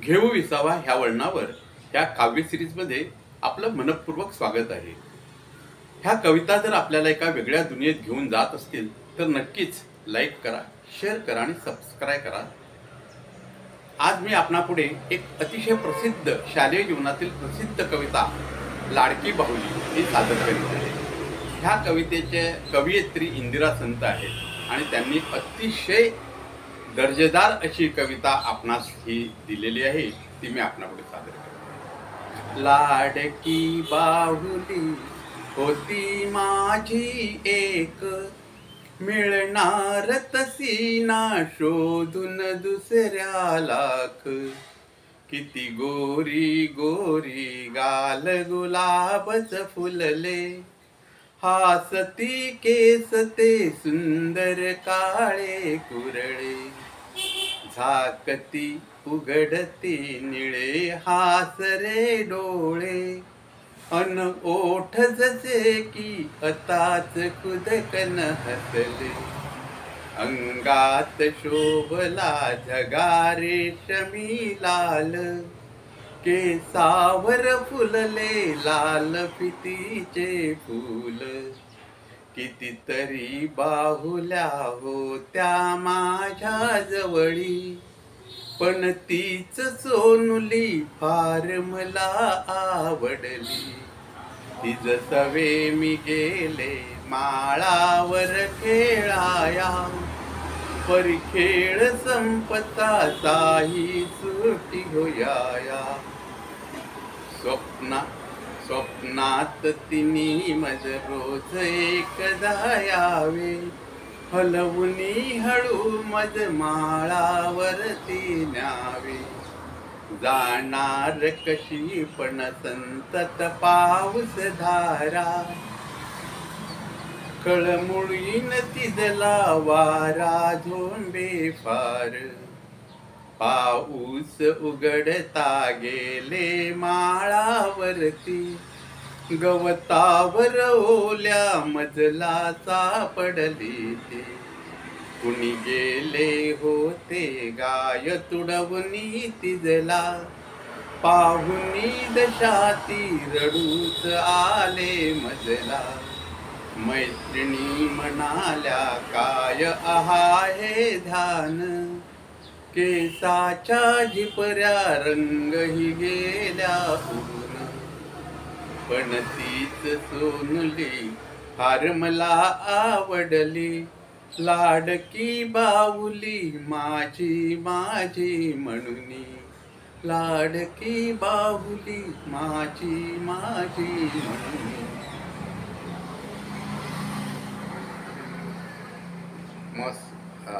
घेऊ विसावा ह्या वळणावर ह्या काव्य सिरीजमध्ये आपलं मनपूर्वक स्वागत आहे. ह्या कविता जर आपल्याला एका वेगळ्या दुनियेत घेऊन जात असतील तर नक्कीच लाईक करा, शेअर करा आणि सबस्क्राईब करा. आज मी आपणापुढे एक अतिशय प्रसिद्ध शालेय जीवनातील प्रसिद्ध कविता लाडकी बाहुली ही सादर करीत आहे. ह्या कवितेचे कवयित्री इंदिरा संत आहेत आणि त्यांनी अतिशय दर्जेदार अशी कविता आपणास ही दिलेली आहे. ती मी आपणापुढे सादर करतो. लाडकी बाहुली होती माझी एक, मिळणार तशी ना शोधून दुसऱ्या लाख. किती गोरी गोरी गाल गुलाबच फुलले, हासती केस ते सुंदर काळे कुरळे. झाकती उघडती निळे हासरे डोळे, अन ओठ जसे की अताच खुदकन हसले. अंगात शोभला झगा रेशमी लाल, केसावर फुलले लाल फितीचे फूल. कितीतरी बाहुल्या होत्या माझ्या जवळी, पण तीच सोनुली फार मला आवडली. तिज सवे मी गेले माळावर खेळाया, परी खेळ संपता साही सुटी होयाया. स्वप्नात तिनी मज रोज एकदा यावे, हलवुनी हळू मज माळावरती न्यावे. जाणार कशी पण संतत पाऊस धारा, कळमुळीन तिजला वारा झोंबे फार. पाऊस उघडता गेले माळावरती, गवतावर ओल्या मजला सापडली ती. कुणी गेले होते गाय तुडवणी तिजला, पाहुनी दशाती रडूच आले मजला. मैत्रिणी म्हणाल्या काय आहे ध्यान, केसाच्या झिपऱ्या रंगही गेल्या उडून. पण तीच सोनुली फार मला आवडली, लाडकी बाहुली माझी माझी म्हणुनी. लाडकी बाहुली माझी माझी म्हणुनी. मस्त.